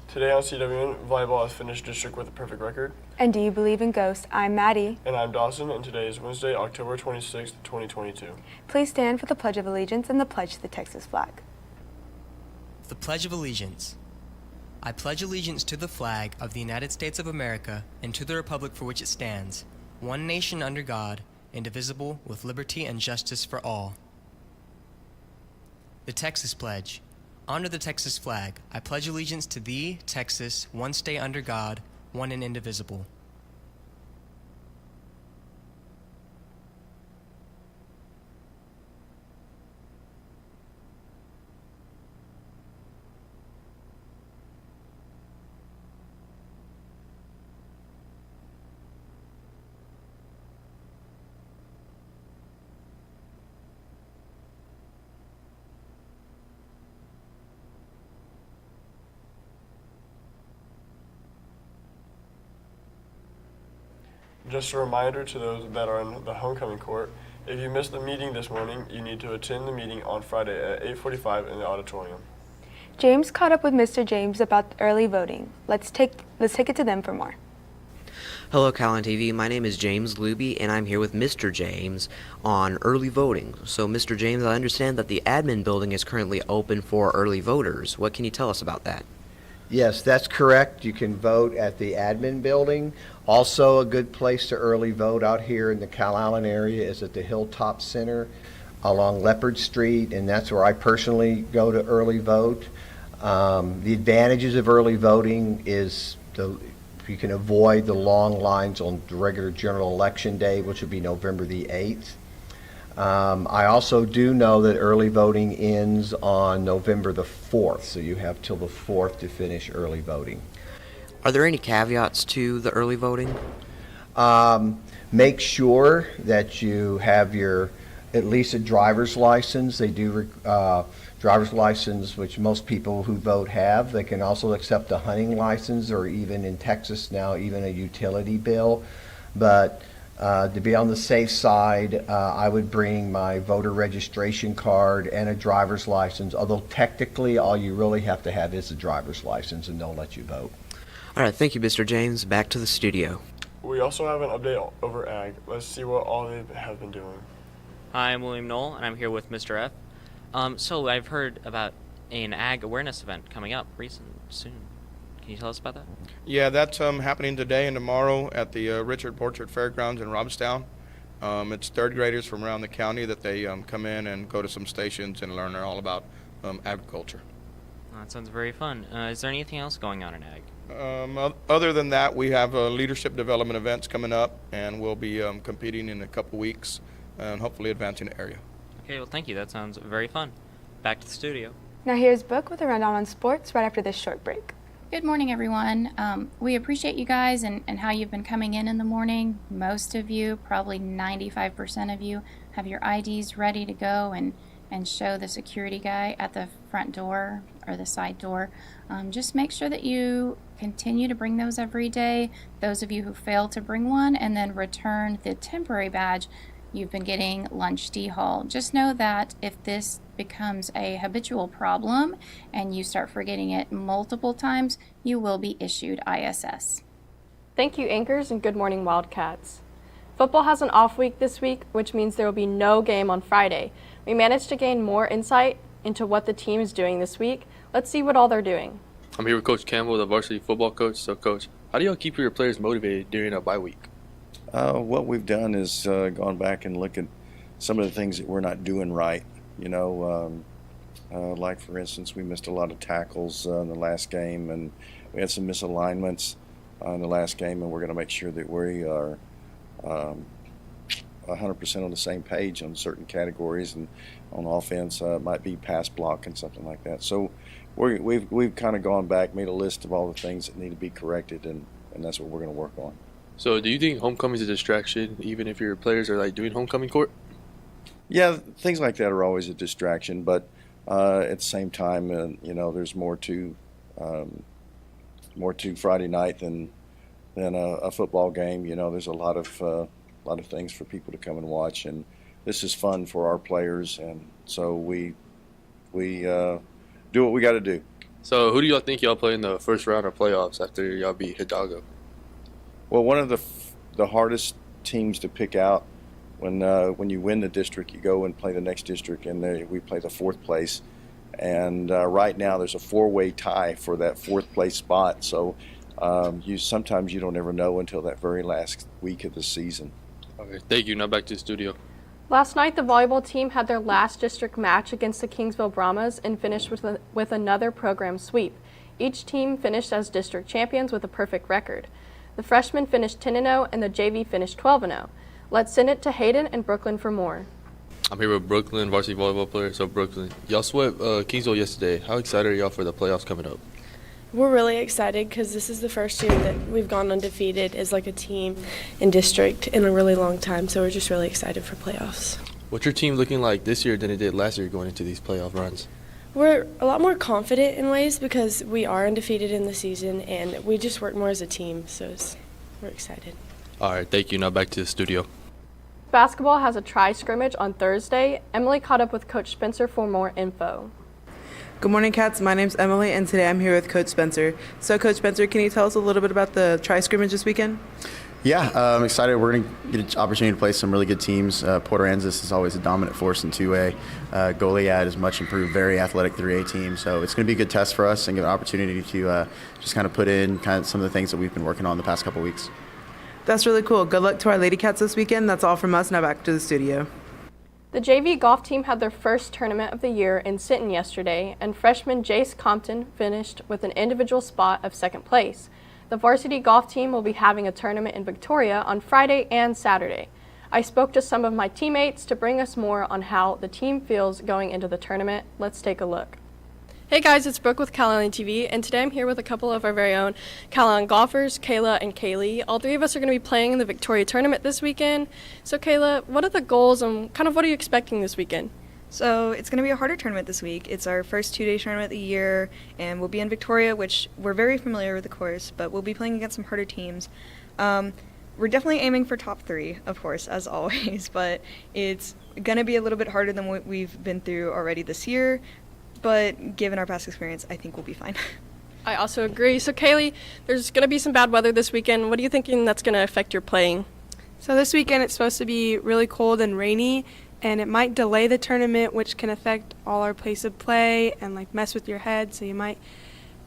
Today on CWN, volleyball has finished district with a perfect record. And do you believe in ghosts? I'm Maddie. And I'm Dawson, and today is Wednesday, October 26th, 2022. Please stand for the Pledge of Allegiance and the pledge to the Texas flag. The Pledge of Allegiance. I pledge allegiance to the flag of the United States of America and to the republic for which it stands, one nation under God, indivisible, with liberty and justice for all. The Texas Pledge. Honor the Texas flag. I pledge allegiance to thee, Texas, one state under God, one and indivisible. Just a reminder to those that are in the homecoming court, if you missed the meeting this morning, you need to attend the meeting on Friday at 8:45 in the auditorium. James caught up with Mr. James about early voting. Let's take it to them for more. Hello, Calallen TV. My name is James Luby, and I'm here with Mr. James on early voting. So, Mr. James, I understand that the admin building is currently open for early voters. What can you tell us about that? Yes, that's correct. You can vote at the admin building. Also, a good place to early vote out here in the Calallen area is at the Hilltop Center along Leopard Street, and that's where I personally go to early vote. The advantages of early voting is you can avoid the long lines on the regular general election day, which would be November the 8th. I also do know that early voting ends on November the 4th, so you have till the 4th to finish early voting. Are there any caveats to the early voting? Make sure that you have at least a driver's license. They do driver's license, which most people who vote have. They can also accept a hunting license, or even in Texas now, even a utility bill. But to be on the safe side, I would bring my voter registration card and a driver's license, although technically all you really have to have is a driver's license, and they'll let you vote. All right, thank you, Mr. James. Back to the studio. We also have an update over Ag. Let's see what all they have been doing. Hi, I'm William Knoll, and I'm here with Mr. F. So I've heard about an Ag awareness event coming up soon. Can you tell us about that? Yeah, that's happening today and tomorrow at the Richard Borchert Fairgrounds in Robstown. It's third graders from around the county that they come in and go to some stations and learn all about agriculture. That sounds very fun. Is there anything else going on in Ag? Other than that, we have leadership development events coming up, and we'll be competing in a couple weeks and hopefully advancing the area. Okay, well, thank you. That sounds very fun. Back to the studio. Now here's Brooke with a rundown on sports right after this short break. Good morning, everyone. We appreciate you guys and how you've been coming in the morning. Most of you, probably 95% of you, have your IDs ready to go and show the security guy at the front door or the side door. Just make sure that you continue to bring those every day. Those of you who fail to bring one, and then return the temporary badge, you've been getting lunch D-haul. Just know that if this becomes a habitual problem and you start forgetting it multiple times, you will be issued ISS. Thank you, anchors, and good morning, Wildcats. Football has an off week this week, which means there will be no game on Friday. We managed to gain more insight into what the team is doing this week. Let's see what all they're doing. I'm here with Coach Campbell, the varsity football coach. So, Coach, how do y'all keep your players motivated during a bye week? What we've done is gone back and look at some of the things that we're not doing right. You know, like for instance, we missed a lot of tackles in the last game, and we had some misalignments in the last game, and we're going to make sure that we are 100% on the same page on certain categories, and on offense it might be pass block and something like that. So we've kind of gone back, made a list of all the things that need to be corrected, and that's what we're going to work on. So do you think homecoming is a distraction, even if your players are like doing homecoming court? Yeah, things like that are always a distraction, but at the same time, you know, there's more to Friday night than a football game. You know, there's a lot of things for people to come and watch, and this is fun for our players, and so we do what we got to do. So who do y'all think y'all play in the first round of playoffs after y'all beat Hidalgo? Well, one of the hardest teams to pick out when you win the district, you go and play the next district, and we play the fourth place. And right now there's a four-way tie for that fourth place spot. So sometimes you don't ever know until that very last week of the season. Okay, thank you. Now back to the studio. Last night, the volleyball team had their last district match against the Kingsville Brahmas and finished with another program sweep. Each team finished as district champions with a perfect record. The freshmen finished 10-0 and the JV finished 12-0. Let's send it to Hayden and Brooklyn for more. I'm here with Brooklyn, varsity volleyball player. So Brooklyn, y'all swept Kingsville yesterday. How excited are y'all for the playoffs coming up? We're really excited because this is the first year that we've gone undefeated as like a team in district in a really long time, so we're just really excited for playoffs. What's your team looking like this year than it did last year going into these playoff runs? We're a lot more confident in ways because we are undefeated in the season and we just work more as a team, so we're excited. All right, thank you. Now back to the studio. Basketball has a tri-scrimmage on Thursday. Emily caught up with Coach Spencer for more info. Good morning, Cats. My name's Emily, and today I'm here with Coach Spencer. So, Coach Spencer, can you tell us a little bit about the tri-scrimmage this weekend? Yeah, I'm excited. We're going to get an opportunity to play some really good teams. Port Aransas is always a dominant force in 2A. Goliad is much improved, very athletic 3A team. So it's going to be a good test for us and give an opportunity to just kind of put in kind of some of the things that we've been working on the past couple weeks. That's really cool. Good luck to our Lady Cats this weekend. That's all from us. Now back to the studio. The JV golf team had their first tournament of the year in Sinton yesterday, and freshman Jace Compton finished with an individual spot of second place. The varsity golf team will be having a tournament in Victoria on Friday and Saturday. I spoke to some of my teammates to bring us more on how the team feels going into the tournament. Let's take a look. Hey guys, it's Brooke with Calallen TV, and today I'm here with a couple of our very own Calallen golfers, Kayla and Kaylee. All three of us are going to be playing in the Victoria tournament this weekend. So Kayla, what are the goals and kind of what are you expecting this weekend? So it's going to be a harder tournament this week. It's our first two-day tournament of the year, and we'll be in Victoria, which we're very familiar with the course, but we'll be playing against some harder teams. We're definitely aiming for top 3, of course, as always, but it's going to be a little bit harder than what we've been through already this year. But given our past experience, I think we'll be fine. I also agree. So Kaylee, there's going to be some bad weather this weekend. What are you thinking that's going to affect your playing? So this weekend it's supposed to be really cold and rainy, and it might delay the tournament, which can affect all our pace of play and like mess with your head. So you might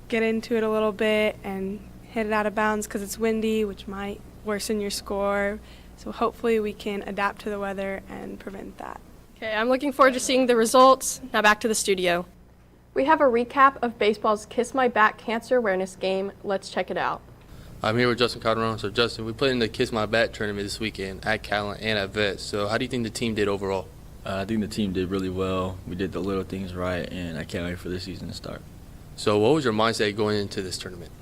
get into it a little bit and hit it out of bounds because it's windy, which might worsen your score. So hopefully we can adapt to the weather and prevent that. Okay, I'm looking forward to seeing the results. Now back to the studio. We have a recap of baseball's Kiss My Bat Cancer Awareness Game. Let's check it out. I'm here with Justin Calderon. So Justin, we played in the Kiss My Bat tournament this weekend at Calallen and at Vet. So how do you think the team did overall? I think the team did really well. We did the little things right, and I can't wait for the season to start. So what was your mindset going into this tournament?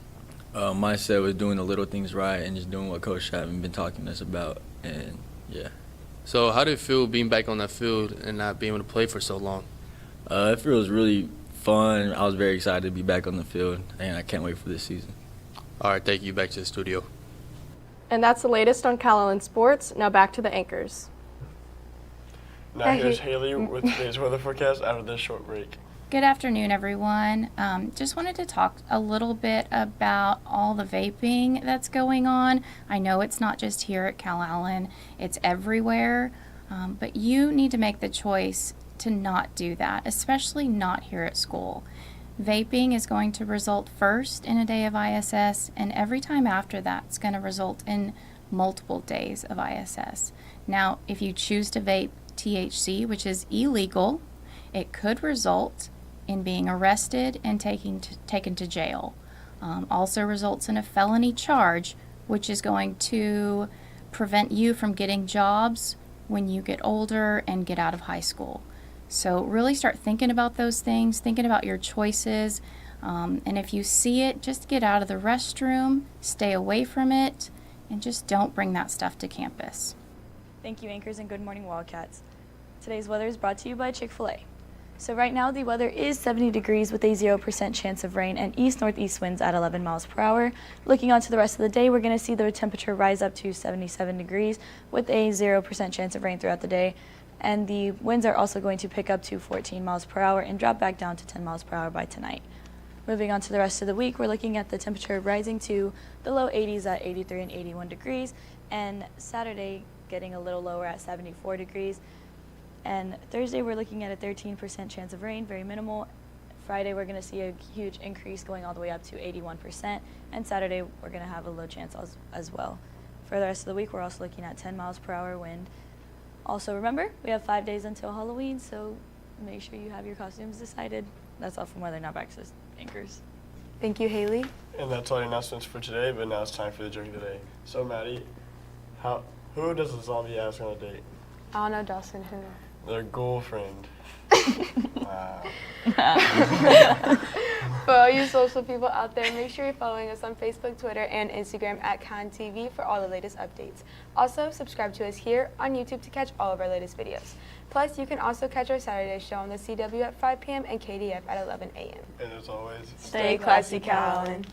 Mindset was doing the little things right and just doing what Coach Chapman been talking to us about, and yeah. So how did it feel being back on that field and not being able to play for so long? It feels really fun. I was very excited to be back on the field, and I can't wait for this season. All right, thank you. Back to the studio. And that's the latest on Calallen Sports. Now back to the anchors. Now here's Haley with today's weather forecast after this short break. Good afternoon, everyone. Just wanted to talk a little bit about all the vaping that's going on. I know it's not just here at Calallen, it's everywhere, but you need to make the choice to not do that, especially not here at school. Vaping is going to result first in a day of ISS, and every time after that, it's going to result in multiple days of ISS. Now, if you choose to vape THC, which is illegal, it could result in being arrested and taken to jail. Also results in a felony charge, which is going to prevent you from getting jobs when you get older and get out of high school. So really start thinking about those things, thinking about your choices, and if you see it, just get out of the restroom, stay away from it, and just don't bring that stuff to campus. Thank you, anchors, and good morning, Wildcats. Today's weather is brought to you by Chick-fil-A. So right now the weather is 70 degrees with a 0% chance of rain and east-northeast winds at 11 miles per hour. Looking on to the rest of the day, we're going to see the temperature rise up to 77 degrees with a 0% chance of rain throughout the day. And the winds are also going to pick up to 14 miles per hour and drop back down to 10 miles per hour by tonight. Moving on to the rest of the week, we're looking at the temperature rising to the low 80s at 83 and 81 degrees, and Saturday getting a little lower at 74 degrees. And Thursday, we're looking at a 13% chance of rain, very minimal. Friday, we're going to see a huge increase going all the way up to 81%, and Saturday, we're going to have a low chance as well. For the rest of the week, we're also looking at 10 miles per hour wind. Also, remember, we have 5 days until Halloween, so make sure you have your costumes decided. That's all from Weather Now Access Anchors. Thank you, Haley. And that's all the announcements for today, but now it's time for the joke of the day. So, Maddie, who does the zombie ask on a date? I don't know, Dawson, who? Their girlfriend. Wow. For all you social people out there, make sure you're following us on Facebook, Twitter, and Instagram at CalallenTV for all the latest updates. Also, subscribe to us here on YouTube to catch all of our latest videos. Plus, you can also catch our Saturday show on the CW at 5 p.m. and KDF at 11 a.m. And as always, Stay classy, Calallen.